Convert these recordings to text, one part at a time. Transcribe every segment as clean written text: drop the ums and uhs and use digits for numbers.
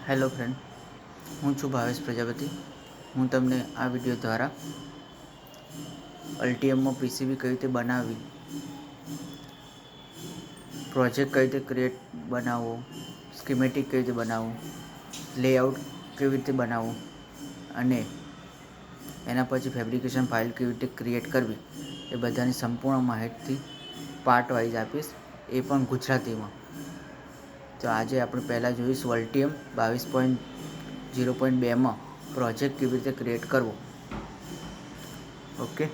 Hello friend, હું છું ભાવેશ પ્રજાપતિ. હું તમને આ વિડીયો દ્વારા અલ્ટિયમમાં પીસીબી કઈ રીતે બનાવવી, પ્રોજેક્ટ કઈ રીતે બનાવવો, સ્કીમેટિક કઈ રીતે બનાવવું, લેઆઉટ કેવી રીતે બનાવવું અને એના પછી ફેબ્રિકેશન ફાઇલ કેવી રીતે ક્રિએટ કરવી એ બધાની સંપૂર્ણ માહિતી પાર્ટ વાઇઝ આપીશ, એ પણ ગુજરાતીમાં. તો આજે આપણે પહેલાં જોઈશું અલ્ટિયમ 22.0.2માં પ્રોજેક્ટ કેવી રીતે ક્રિએટ કરવો. ઓકે,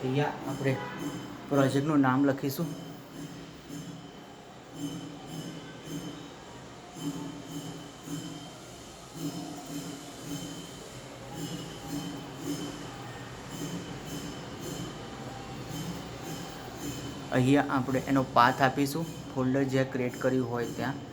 અહીંયા આપણે પ્રોજેક્ટનું નામ લખીશું. અહીંયા આપણે એનો પાથ આપીશું, ફોલ્ડર જ્યાં ક્રિએટ કર્યું હોય ત્યાં.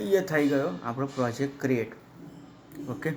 અહીંયા થઈ ગયો આપણો પ્રોજેક્ટ ક્રિએટ. ઓકે,